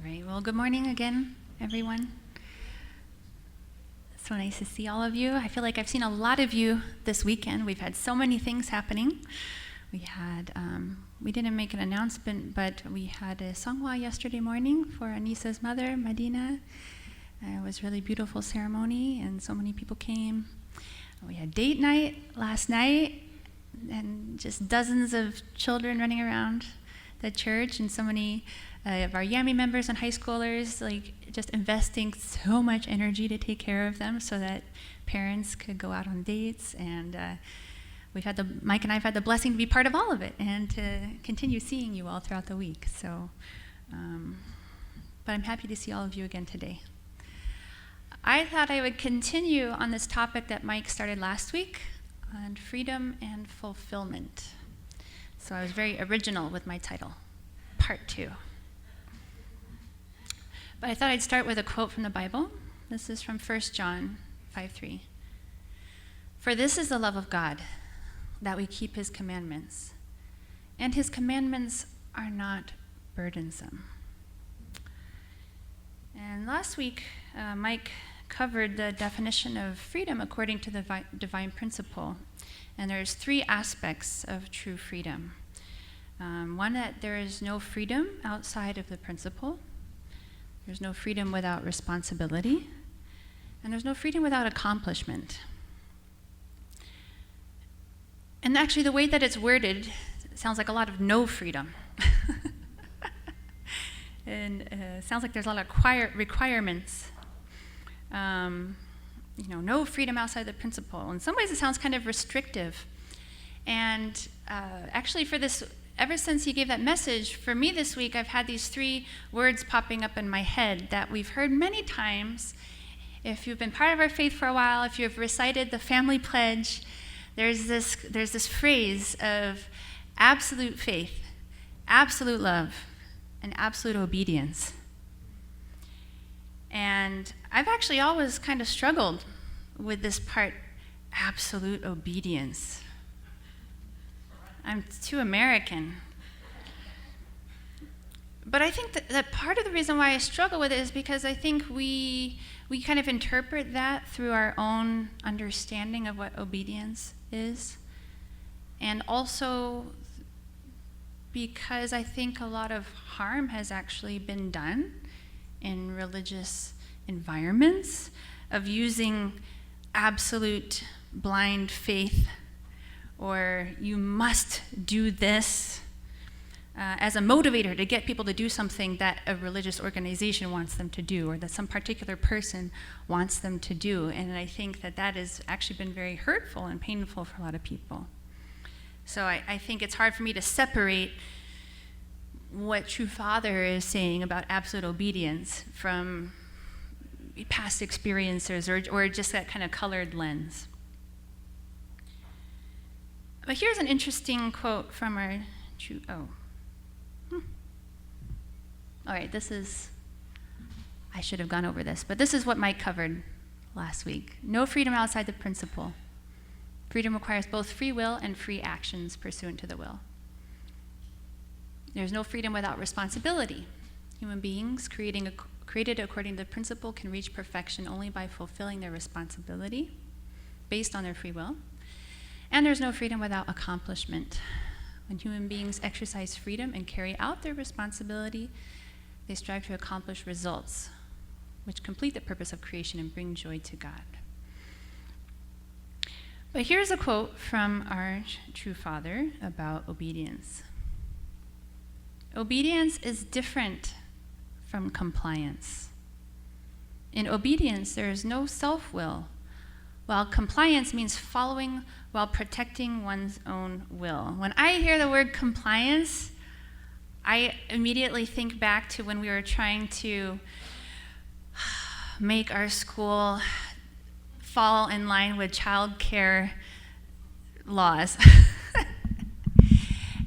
right. Well, good morning again, everyone. So nice to see all of you. I feel like I've seen a lot of you this weekend. We've had so many things happening. We didn't make an announcement, but we had a sangwa yesterday morning for Anissa's mother, Medina. It was a really beautiful ceremony, and so many people came. We had date night last night, and just dozens of children running around the church, and so many of our Yami members and high schoolers, just investing so much energy to take care of them so that parents could go out on dates. And Mike and I have had the blessing to be part of all of it and to continue seeing you all throughout the week. So, but I'm happy to see all of you again today. I thought I would continue on this topic that Mike started last week on freedom and fulfillment. So I was very original with my title, Part 2. But I thought I'd start with a quote from the Bible. This is from 1 John 5:3. For this is the love of God, that we keep his commandments, and his commandments are not burdensome. And last week, Mike covered the definition of freedom according to the divine principle. And there's 3 aspects of true freedom. One, that there is no freedom outside of the principle. There's no freedom without responsibility. And there's no freedom without accomplishment. And actually, the way that it's worded sounds like a lot of no freedom. And sounds like there's a lot of requirements. No freedom outside the principle. In some ways, it sounds kind of restrictive. And actually, for this, ever since he gave that message, for me this week, I've had these 3 words popping up in my head that we've heard many times. If you've been part of our faith for a while, if you've recited the family pledge, there's this phrase of absolute faith, absolute love, and absolute obedience. And I've actually always kind of struggled with this part, absolute obedience. I'm too American. But I think that part of the reason why I struggle with it is because I think we kind of interpret that through our own understanding of what obedience is. And also because I think a lot of harm has actually been done in religious environments of using absolute blind faith, or you must do this, as a motivator to get people to do something that a religious organization wants them to do, or that some particular person wants them to do. And I think that has actually been very hurtful and painful for a lot of people. So I think it's hard for me to separate what True Father is saying about absolute obedience from past experiences or just that kind of colored lens. But here's an interesting quote from our All right, I should have gone over this, but this is what Mike covered last week. No freedom outside the principle. Freedom requires both free will and free actions pursuant to the will. There's no freedom without responsibility. Human beings created according to the principle can reach perfection only by fulfilling their responsibility based on their free will. And there's no freedom without accomplishment. When human beings exercise freedom and carry out their responsibility, they strive to accomplish results which complete the purpose of creation and bring joy to God. But here's a quote from our True Father about obedience. Obedience is different from compliance. In obedience, there is no self-will, while compliance means following while protecting one's own will. When I hear the word compliance, I immediately think back to when we were trying to make our school fall in line with child care laws.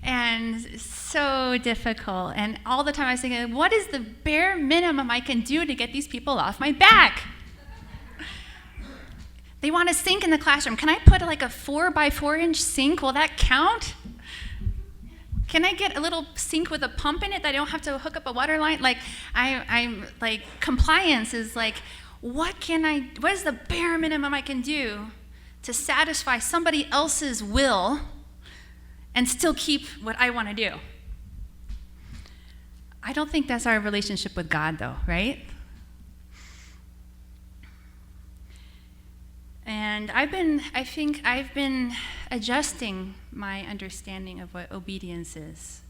And so difficult. And all the time I was thinking, what is the bare minimum I can do to get these people off my back? They want a sink in the classroom. Can I put like a 4 by 4 inch sink? Will that count? Can I get a little sink with a pump in it that I don't have to hook up a water line? Like, I'm like, compliance is like, what is the bare minimum I can do to satisfy somebody else's will and still keep what I want to do? I don't think that's our relationship with God, though, right? And I think I've been adjusting my understanding of what obedience is.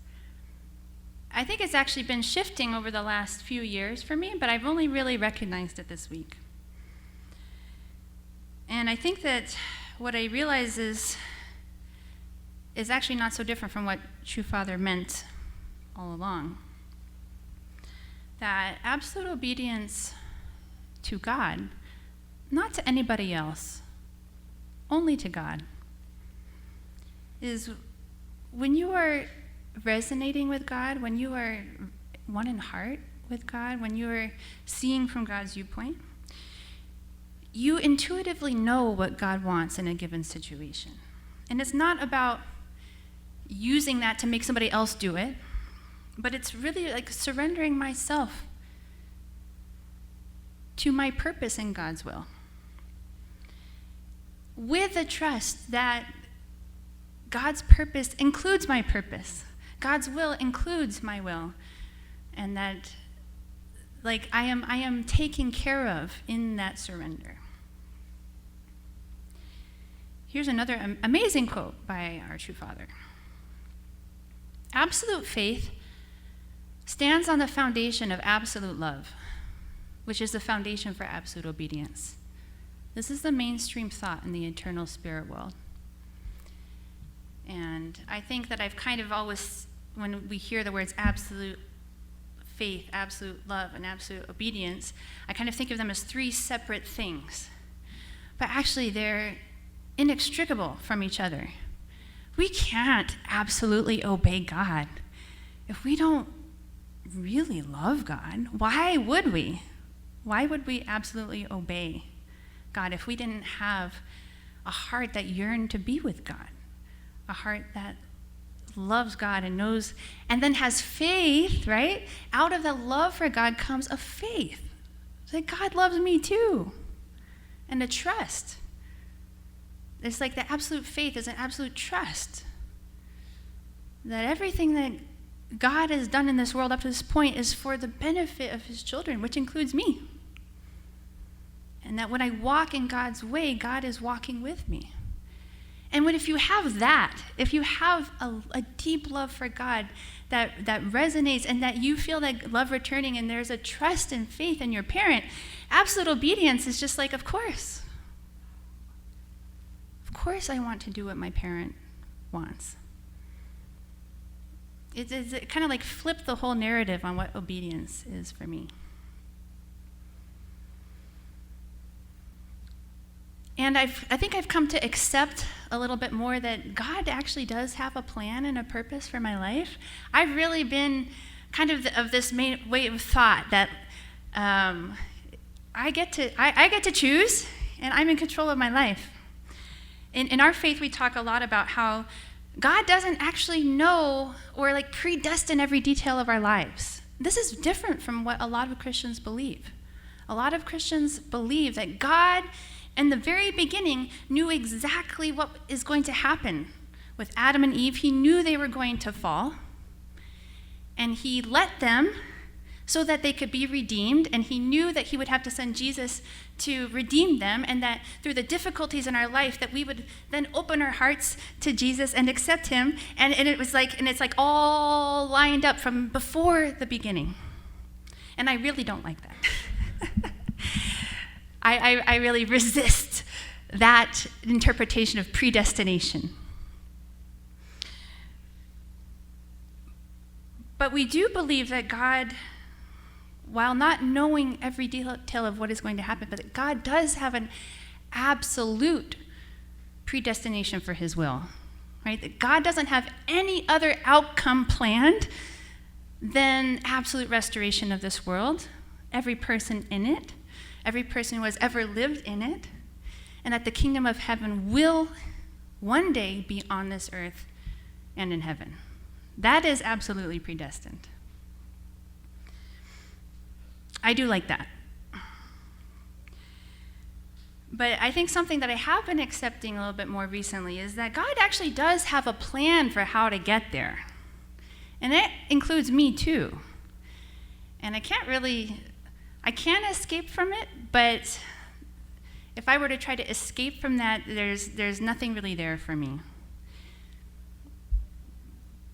I think it's actually been shifting over the last few years for me, but I've only really recognized it this week. And I think that what I realize is actually not so different from what True Father meant all along. That absolute obedience to God, not to anybody else, only to God, is when you are resonating with God, when you are one in heart with God, when you are seeing from God's viewpoint, you intuitively know what God wants in a given situation. And it's not about using that to make somebody else do it, but it's really like surrendering myself to my purpose in God's will, with a trust that God's purpose includes my purpose. God's will includes my will. And that, like, I am taken care of in that surrender. Here's another amazing quote by our True Father. Absolute faith stands on the foundation of absolute love, which is the foundation for absolute obedience. This is the mainstream thought in the eternal spirit world. And I think that I've kind of always, when we hear the words absolute faith, absolute love, and absolute obedience, I kind of think of them as three separate things. But actually, they're inextricable from each other. We can't absolutely obey God if we don't really love God. Why would we? Why would we absolutely obey God if we didn't have a heart that yearned to be with God? A heart that loves God and knows, and then has faith, right? Out of the love for God comes a faith that God loves me too, and a trust. It's like the absolute faith is an absolute trust that everything that God has done in this world up to this point is for the benefit of his children, which includes me. And that when I walk in God's way, God is walking with me. And if you have that, if you have a deep love for God that resonates and that you feel that love returning and there's a trust and faith in your parent, absolute obedience is just like, of course. Of course I want to do what my parent wants. It kind of like flipped the whole narrative on what obedience is for me. And I think I've come to accept a little bit more that God actually does have a plan and a purpose for my life. I've really been kind of this main way of thought that I get to choose, and I'm in control of my life. In our faith, we talk a lot about how God doesn't actually know or like predestine every detail of our lives. This is different from what a lot of Christians believe. A lot of Christians believe that God, in the very beginning, knew exactly what is going to happen with Adam and Eve. He knew they were going to fall, and he let them so that they could be redeemed, and he knew that he would have to send Jesus to redeem them, and that through the difficulties in our life that we would then open our hearts to Jesus and accept him, and it's like all lined up from before the beginning. And I really don't like that. I really resist that interpretation of predestination. But we do believe that God, while not knowing every detail of what is going to happen, but that God does have an absolute predestination for his will, right? That God doesn't have any other outcome planned than absolute restoration of this world, every person in it, every person who has ever lived in it, and that the kingdom of heaven will one day be on this earth and in heaven. That is absolutely predestined. I do like that. But I think something that I have been accepting a little bit more recently is that God actually does have a plan for how to get there. And that includes me too. And I can't escape from it, but if I were to try to escape from that, there's nothing really there for me.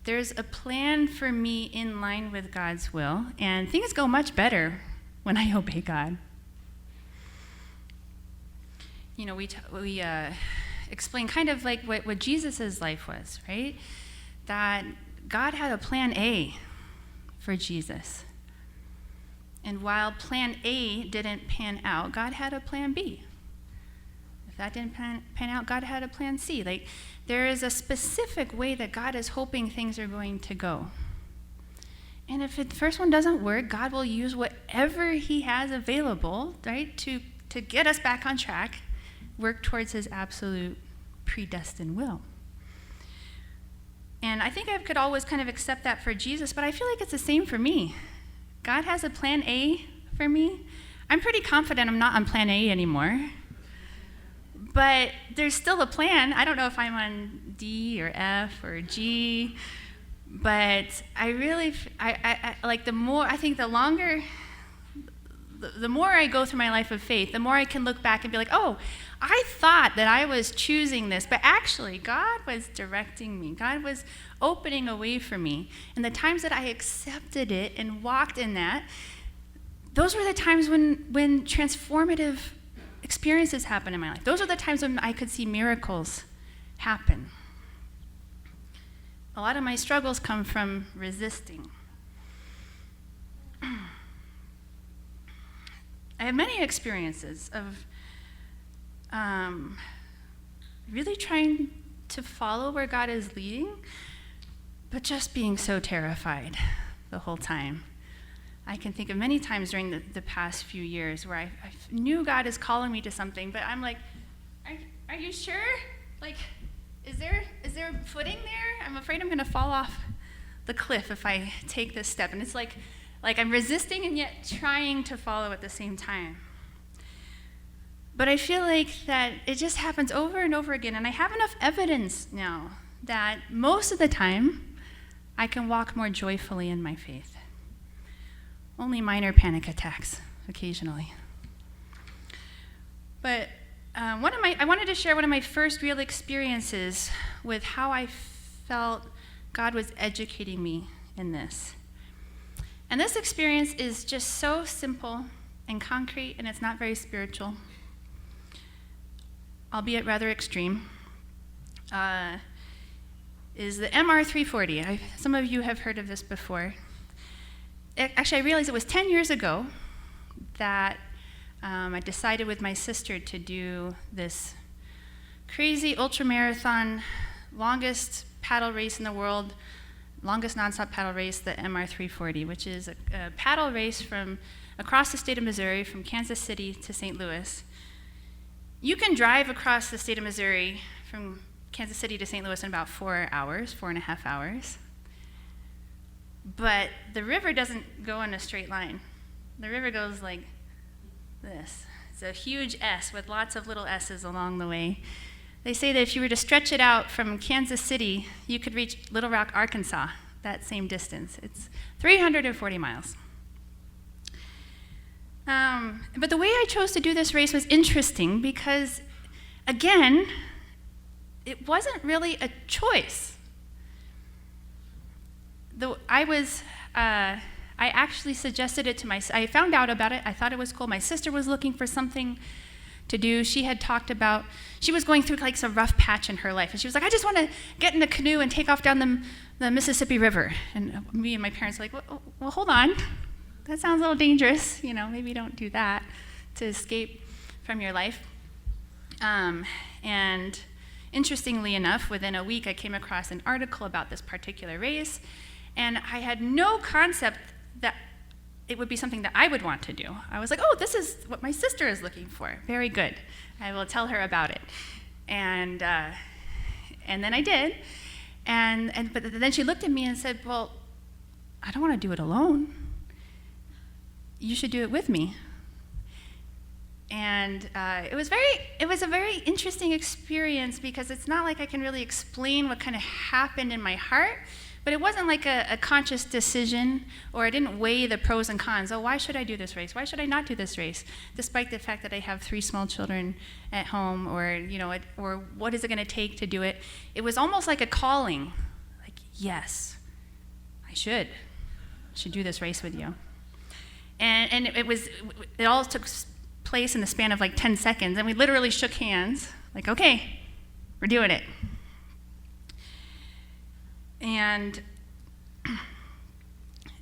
There's a plan for me in line with God's will, and things go much better when I obey God. You know, we explain kind of like what Jesus' life was, right? That God had a plan A for Jesus. And while plan A didn't pan out, God had a plan B. If that didn't pan out, God had a plan C. Like, there is a specific way that God is hoping things are going to go. And if the first one doesn't work, God will use whatever he has available, right, to get us back on track, work towards his absolute predestined will. And I think I could always kind of accept that for Jesus, but I feel like it's the same for me. God has a plan A for me. I'm pretty confident I'm not on plan A anymore. But there's still a plan. I don't know if I'm on D or F or G, but I like the more I go through my life of faith, the more I can look back and be like, oh, I thought that I was choosing this, but actually God was directing me. God was opening a way for me. And the times that I accepted it and walked in that, those were the times when transformative experiences happen in my life. Those are the times when I could see miracles happen. A lot of my struggles come from resisting. I have many experiences of really trying to follow where God is leading, but just being so terrified the whole time. I can think of many times during the past few years where I knew God is calling me to something, but I'm like, are you sure? Like, is there footing there? I'm afraid I'm going to fall off the cliff if I take this step. And it's like I'm resisting and yet trying to follow at the same time. But I feel like that it just happens over and over again, and I have enough evidence now that most of the time I can walk more joyfully in my faith. Only minor panic attacks occasionally. But I wanted to share one of my first real experiences with how I felt God was educating me in this. And this experience is just so simple and concrete, and it's not very spiritual, albeit rather extreme, is the MR340. Some of you have heard of this before. Actually, I realized it was 10 years ago that I decided with my sister to do this crazy ultramarathon, longest paddle race in the world, longest nonstop paddle race, the MR340, which is a paddle race from across the state of Missouri, from Kansas City to St. Louis. You can drive across the state of Missouri from Kansas City to St. Louis in about 4.5 hours. But the river doesn't go in a straight line. The river goes like this. It's a huge S with lots of little S's along the way. They say that if you were to stretch it out from Kansas City, you could reach Little Rock, Arkansas, that same distance. It's 340 miles. But the way I chose to do this race was interesting because, again, it wasn't really a choice. I actually suggested it to I found out about it. I thought it was cool. My sister was looking for something to do. She had talked about, she was going through like some rough patch in her life. And she was like, I just want to get in a canoe and take off down the Mississippi River. And me and my parents were like, well, hold on. That sounds a little dangerous. Maybe don't do that to escape from your life. And interestingly enough, within a week, I came across an article about this particular race. And I had no concept that it would be something that I would want to do. I was like, oh, this is what my sister is looking for. Very good. I will tell her about it. And then I did. But then she looked at me and said, well, I don't want to do it alone. You should do it with me. And it was a very interesting experience, because it's not like I can really explain what kind of happened in my heart, but it wasn't like a conscious decision, or I didn't weigh the pros and cons. Oh, why should I do this race? Why should I not do this race? Despite the fact that I have 3 small children at home, or or what is it going to take to do it? It was almost like a calling. Like, yes, I should do this race with you. And it all took place in the span of like 10 seconds, and we literally shook hands, like, okay, we're doing it. And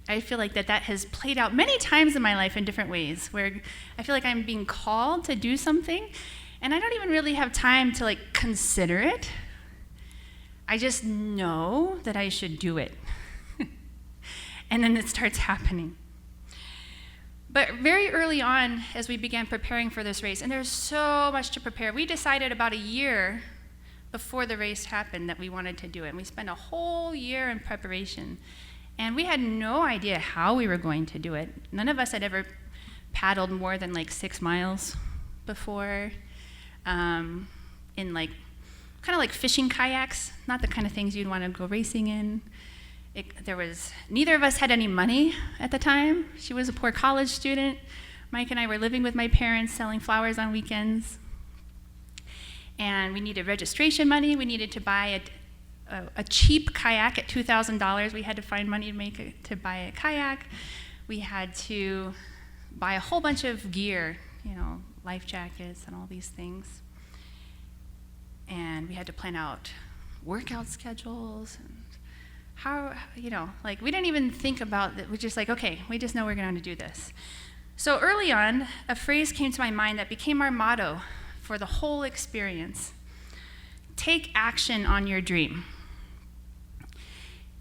I feel like that has played out many times in my life in different ways, where I feel like I'm being called to do something, and I don't even really have time to like consider it. I just know that I should do it. And then it starts happening. But very early on, as we began preparing for this race, and there's so much to prepare, we decided about a year before the race happened that we wanted to do it. And we spent a whole year in preparation. And we had no idea how we were going to do it. None of us had ever paddled more than like 6 miles before, in like, kind of like fishing kayaks, not the kind of things you'd want to go racing in. Neither of us had any money at the time. She was a poor college student. Mike and I were living with my parents, selling flowers on weekends. And we needed registration money. We needed to buy a cheap kayak at $2,000. We had to find money to buy a kayak. We had to buy a whole bunch of gear, life jackets and all these things. And we had to plan out workout schedules and how, we didn't even think about it. We're just like, okay, we just know we're going to do this. So early on, a phrase came to my mind that became our motto for the whole experience. Take action on your dream.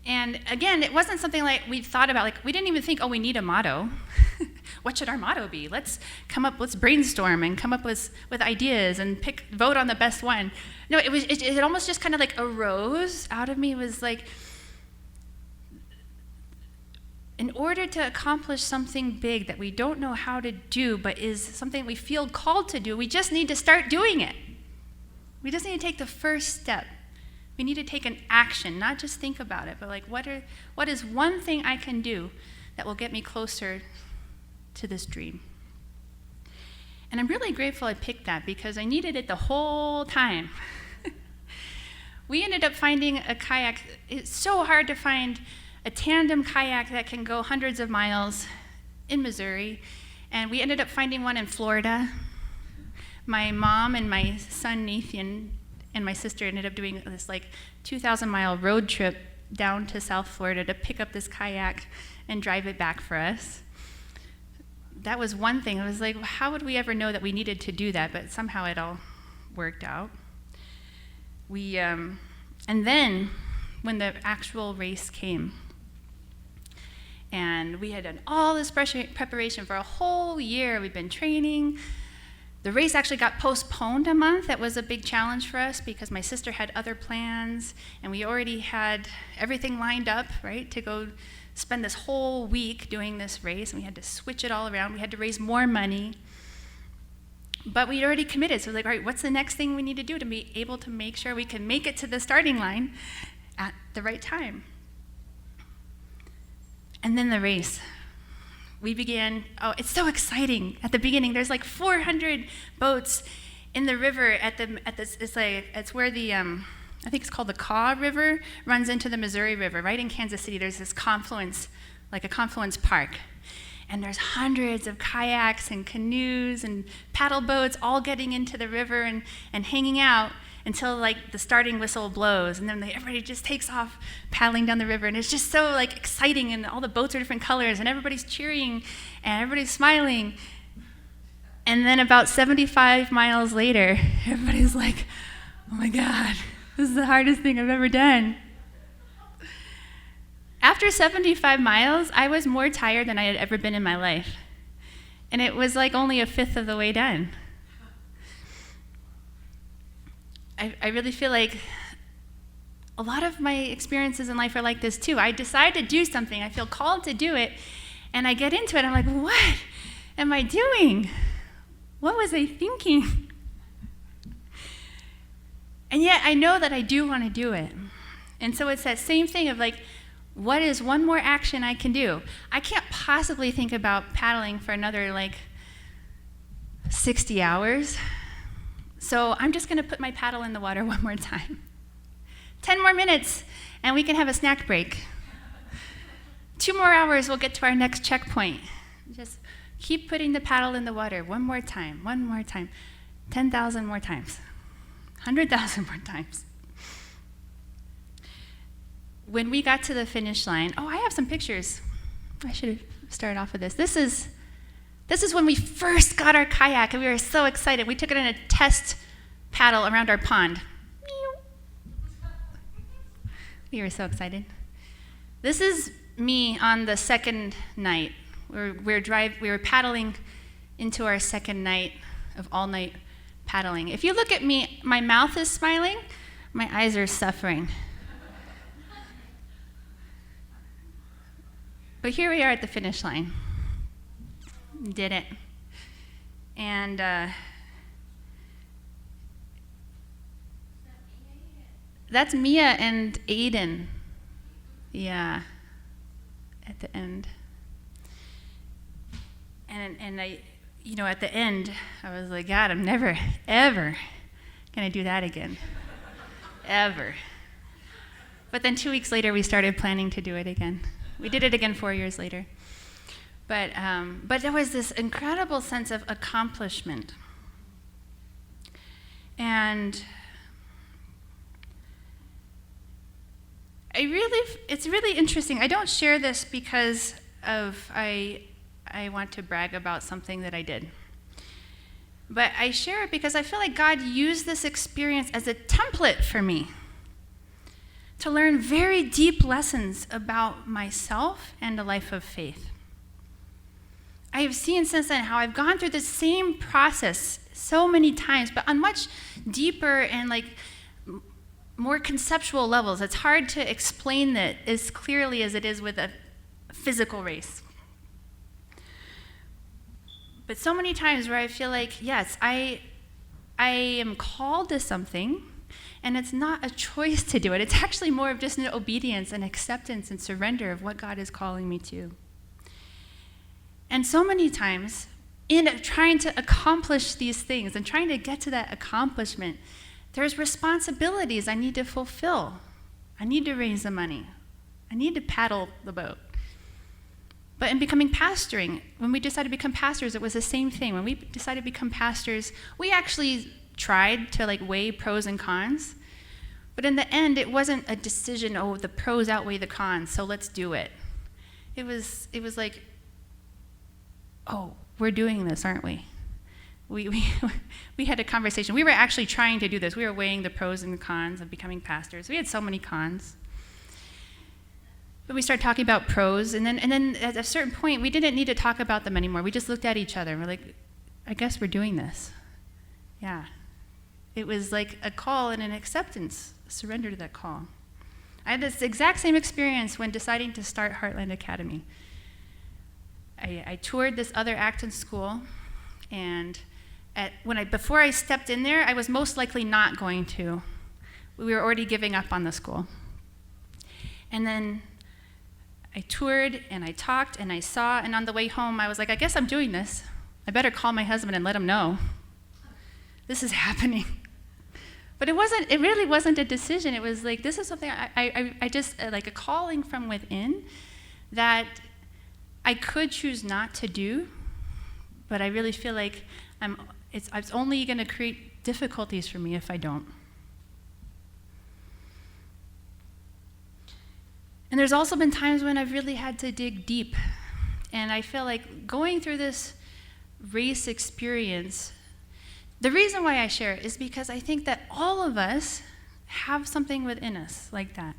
And again, it wasn't something like we thought about, like we didn't even think, oh, we need a motto. What should our motto be? Let's brainstorm and come up with ideas and vote on the best one. No, it almost just kind of like arose out of me. It was like, in order to accomplish something big that we don't know how to do, but is something we feel called to do, we just need to start doing it. We just need to take the first step. We need to take an action, not just think about it, but like, what is one thing I can do that will get me closer to this dream? And I'm really grateful I picked that, because I needed it the whole time. We ended up finding a kayak. It's so hard to find a tandem kayak that can go hundreds of miles in Missouri, and we ended up finding one in Florida. My mom and my son Nathan and my sister ended up doing this like 2,000-mile road trip down to South Florida to pick up this kayak and drive it back for us. That was one thing. It was like, how would we ever know that we needed to do that? But somehow it all worked out. And then when the actual race came, and we had done all this preparation for a whole year. We'd been training. The race actually got postponed a month. That was a big challenge for us, because my sister had other plans, and we already had everything lined up, right, to go spend this whole week doing this race, and we had to switch it all around. We had to raise more money. But we'd already committed, so like, all right, what's the next thing we need to do to be able to make sure we can make it to the starting line at the right time? And then the race. We began, it's so exciting. At the beginning, there's like 400 boats in the river it's where the, I think it's called the Kaw River, runs into the Missouri River. Right in Kansas City, there's this confluence, like a confluence park. And there's hundreds of kayaks and canoes and paddle boats all getting into the river and hanging out until like the starting whistle blows, and then everybody just takes off paddling down the river, and it's just so like exciting, and all the boats are different colors, and everybody's cheering, and everybody's smiling. And then about 75 miles later, everybody's like, oh my God, this is the hardest thing I've ever done. After 75 miles, I was more tired than I had ever been in my life. And it was like only a fifth of the way done. I really feel like a lot of my experiences in life are like this too. I decide to do something, I feel called to do it, and I get into it, I'm like, what am I doing? What was I thinking? And yet I know that I do want to do it. And so it's that same thing of like, what is one more action I can do? I can't possibly think about paddling for another 60 hours. So I'm just going to put my paddle in the water one more time. 10 more minutes, and we can have a snack break. 2 more hours, we'll get to our next checkpoint. Just keep putting the paddle in the water one more time, 10,000 more times, 100,000 more times. When we got to the finish line, I have some pictures. I should have started off with this. This is when we first got our kayak, and we were so excited. We took it in a test paddle around our pond. We were so excited. This is me on the second night. We were paddling into our second night of all-night paddling. If you look at me, my mouth is smiling, my eyes are suffering. But here we are at the finish line. Did it. And that's Mia and Aiden. Yeah, at the end. And I, at the end, I was like, God, I'm never, ever gonna do that again. Ever. But then 2 weeks later, we started planning to do it again. We did it again 4 years later. But there was this incredible sense of accomplishment. And it's really interesting. I don't share this because I want to brag about something that I did. But I share it because I feel like God used this experience as a template for me to learn very deep lessons about myself and a life of faith. I have seen since then how I've gone through the same process so many times, but on much deeper and more conceptual levels. It's hard to explain that as clearly as it is with a physical race. But so many times where I feel like, yes, I am called to something, and it's not a choice to do it. It's actually more of just an obedience and acceptance and surrender of what God is calling me to. And so many times, in trying to accomplish these things and trying to get to that accomplishment, there's responsibilities I need to fulfill. I need to raise the money. I need to paddle the boat. But in becoming pastoring, when we decided to become pastors, it was the same thing. When we decided to become pastors, we actually tried to weigh pros and cons. But in the end, it wasn't a decision, the pros outweigh the cons, so let's do it. It was like, we're doing this, aren't we? We had a conversation. We were actually trying to do this. We were weighing the pros and the cons of becoming pastors. We had so many cons. But we started talking about pros, and then at a certain point, we didn't need to talk about them anymore. We just looked at each other, and we're like, I guess we're doing this. Yeah. It was like a call and an acceptance, a surrender to that call. I had this exact same experience when deciding to start Heartland Academy. I toured this other Acton school, and before I stepped in there, I was most likely not going to. We were already giving up on the school. And then I toured, and I talked, and I saw, and on the way home, I was like, I guess I'm doing this. I better call my husband and let him know. This is happening. But it really wasn't a decision. It was like, this is something I just, like a calling from within that I could choose not to do, but I really feel like it's only going to create difficulties for me if I don't. And there's also been times when I've really had to dig deep. And I feel like going through this race experience, the reason why I share it is because I think that all of us have something within us like that,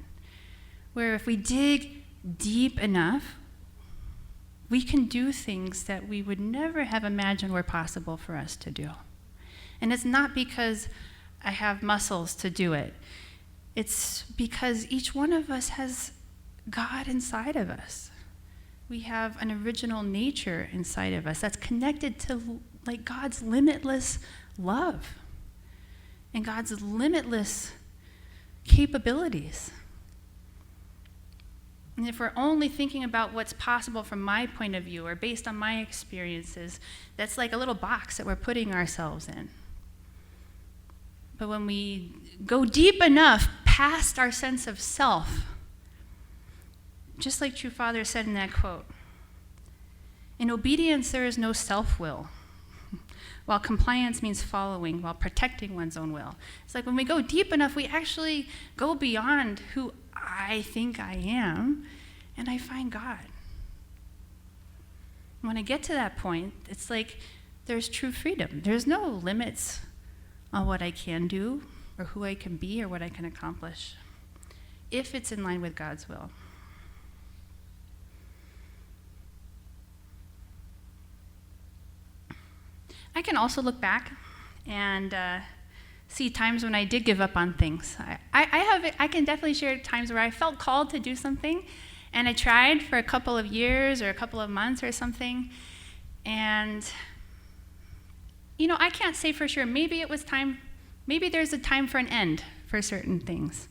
where if we dig deep enough, we can do things that we would never have imagined were possible for us to do. And it's not because I have muscles to do it. It's because each one of us has God inside of us. We have an original nature inside of us that's connected to like God's limitless love and God's limitless capabilities. And if we're only thinking about what's possible from my point of view or based on my experiences, that's like a little box that we're putting ourselves in. But when we go deep enough past our sense of self, just like True Father said in that quote, in obedience there is no self-will, while compliance means following while protecting one's own will. It's like when we go deep enough, we actually go beyond who I think I am, and I find God. When I get to that point, it's like there's true freedom. There's no limits on what I can do or who I can be or what I can accomplish, if it's in line with God's will. I can also look back and see times when I did give up on things. I can definitely share times where I felt called to do something, and I tried for a couple of years or a couple of months or something, and I can't say for sure. Maybe it was time. Maybe there's a time for an end for certain things,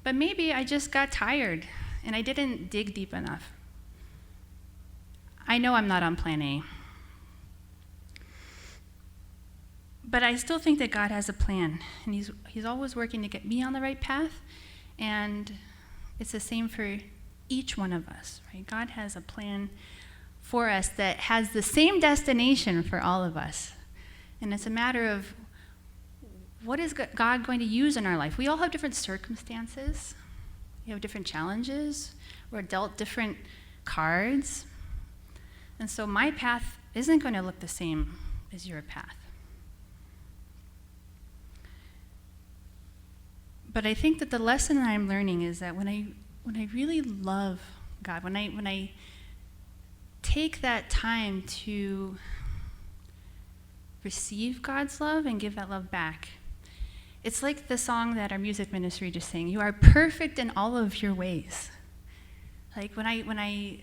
but maybe I just got tired and I didn't dig deep enough. I know I'm not on plan A. But I still think that God has a plan, and he's always working to get me on the right path, and it's the same for each one of us, right? God has a plan for us that has the same destination for all of us, and it's a matter of what is God going to use in our life. We all have different circumstances. We have different challenges. We're dealt different cards, and so my path isn't going to look the same as your path. But I think that the lesson that I'm learning is that when I really love God, when I take that time to receive God's love and give that love back, it's like the song that our music ministry just sang, "You are perfect in all of your ways." Like when I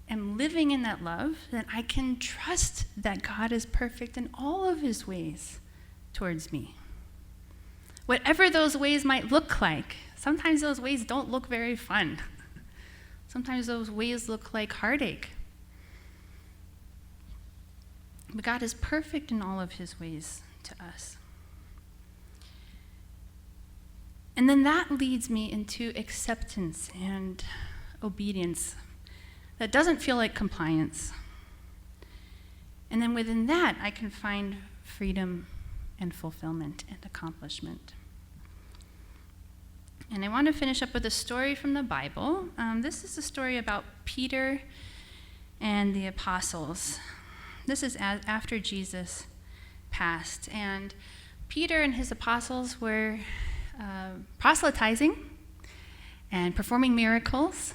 am living in that love, then I can trust that God is perfect in all of his ways towards me. Whatever those ways might look like. Sometimes those ways don't look very fun. Sometimes those ways look like heartache. But God is perfect in all of his ways to us. And then that leads me into acceptance and obedience that doesn't feel like compliance. And then within that, I can find freedom and fulfillment and accomplishment. And I want to finish up with a story from the Bible. This is a story about Peter and the apostles. This is after Jesus passed. And Peter and his apostles were proselytizing and performing miracles.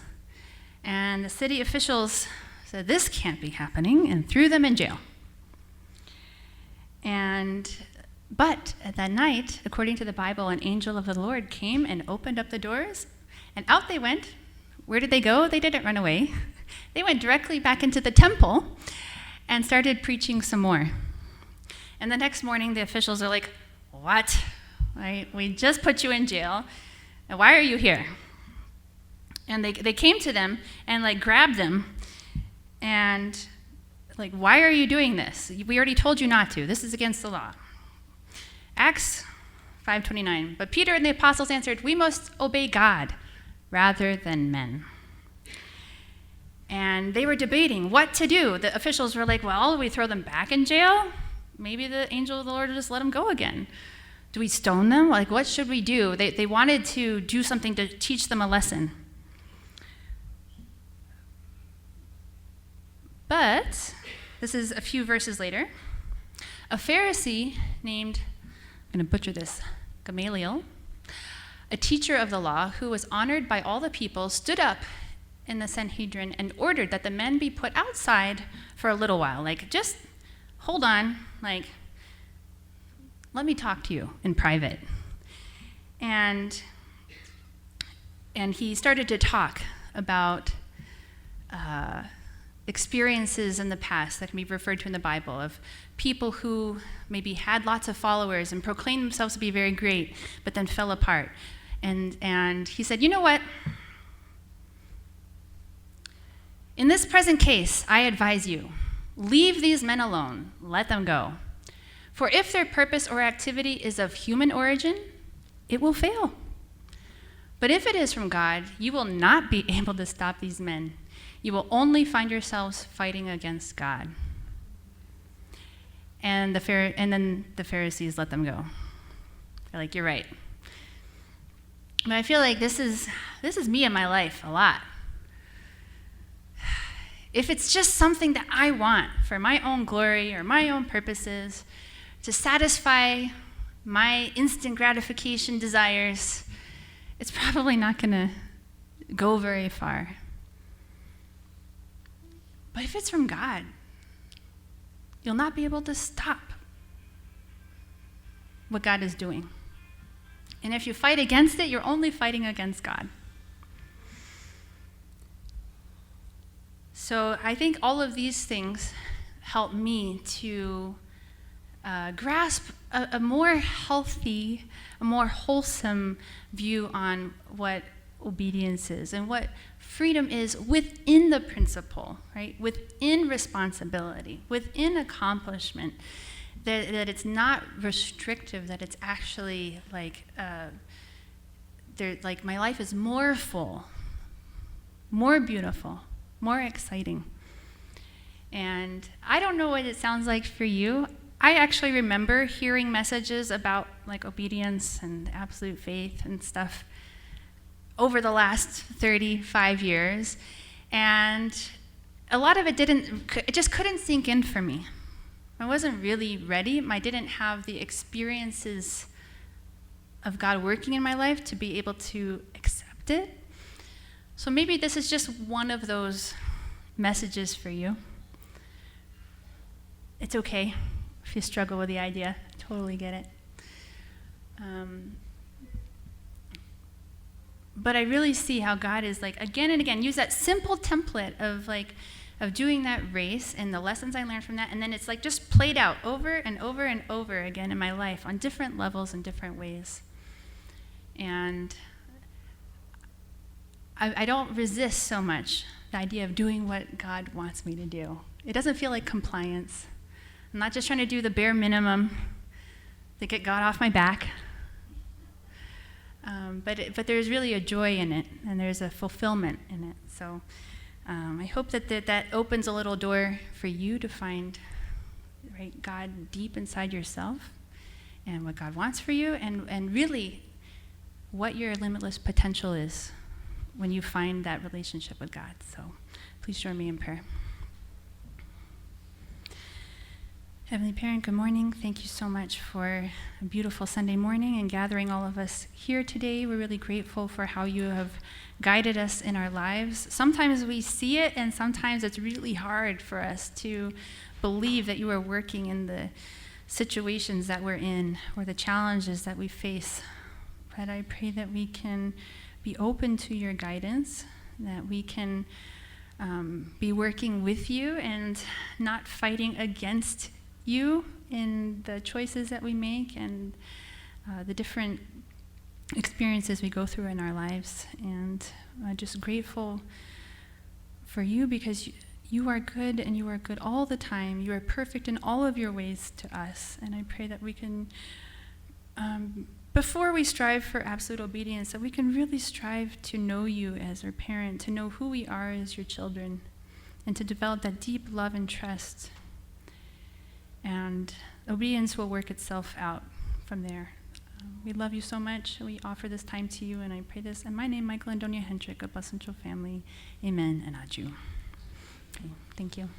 And the city officials said, "This can't be happening," and threw them in jail. But at that night, according to the Bible, an angel of the Lord came and opened up the doors, and out they went. Where did they go? They didn't run away. They went directly back into the temple and started preaching some more. And the next morning, the officials are like, "What? Right? We just put you in jail, and why are you here?" And they came to them and grabbed them and "Why are you doing this? We already told you not to. This is against the law." Acts 5:29. But Peter and the apostles answered, "We must obey God rather than men." And they were debating what to do. The officials were like, "Well, we throw them back in jail? Maybe the angel of the Lord will just let them go again. Do we stone them? What should we do?" They wanted to do something to teach them a lesson. But this is a few verses later. A Pharisee named, I'm going to butcher this, Gamaliel, a teacher of the law who was honored by all the people, stood up in the Sanhedrin and ordered that the men be put outside for a little while. Just hold on, let me talk to you in private. And And he started to talk about experiences in the past that can be referred to in the Bible of people who maybe had lots of followers and proclaimed themselves to be very great, but then fell apart. And he said, you know what? In this present case, I advise you, leave these men alone, let them go. For if their purpose or activity is of human origin, it will fail. But if it is from God, you will not be able to stop these men. You will only find yourselves fighting against God. And then the Pharisees let them go. They're like, you're right. But I feel like this is me in my life a lot. If it's just something that I want for my own glory or my own purposes, to satisfy my instant gratification desires, it's probably not going to go very far. But if it's from God, you'll not be able to stop what God is doing. And if you fight against it, you're only fighting against God. So I think all of these things help me to grasp a more healthy, a more wholesome view on what obedience is and what freedom is within the principle, right? Within responsibility, within accomplishment, that it's not restrictive, that it's actually like my life is more full, more beautiful, more exciting. And I don't know what it sounds like for you. I actually remember hearing messages about like obedience and absolute faith and stuff over the last 35 years, and a lot of it just couldn't sink in for me. I wasn't really ready. I didn't have the experiences of God working in my life to be able to accept it. So maybe this is just one of those messages for you. It's okay if you struggle with the idea. I totally get it. But I really see how God is like, again and again, use that simple template of doing that race and the lessons I learned from that, and then it's like just played out over and over and over again in my life on different levels and different ways. And I don't resist so much the idea of doing what God wants me to do. It doesn't feel like compliance. I'm not just trying to do the bare minimum to get God off my back. But there's really a joy in it, and there's a fulfillment in it. So I hope that opens a little door for you to find, right, God deep inside yourself and what God wants for you, and really what your limitless potential is when you find that relationship with God. So please join me in prayer. Heavenly Parent, good morning. Thank you so much for a beautiful Sunday morning and gathering all of us here today. We're really grateful for how you have guided us in our lives. Sometimes we see it, and sometimes it's really hard for us to believe that you are working in the situations that we're in or the challenges that we face. But I pray that we can be open to your guidance, that we can be working with you and not fighting against you in the choices that we make and the different experiences we go through in our lives. And I'm just grateful for you because you are good, and you are good all the time. You are perfect in all of your ways to us. And I pray that we can, before we strive for absolute obedience, that we can really strive to know you as our parent, to know who we are as your children, and to develop that deep love and trust. And obedience will work itself out from there. We love you so much. We offer this time to you, and I pray this in my name, Michael and Adonia Hendrick, a Blessed Family. Amen and adieu. Okay, thank you.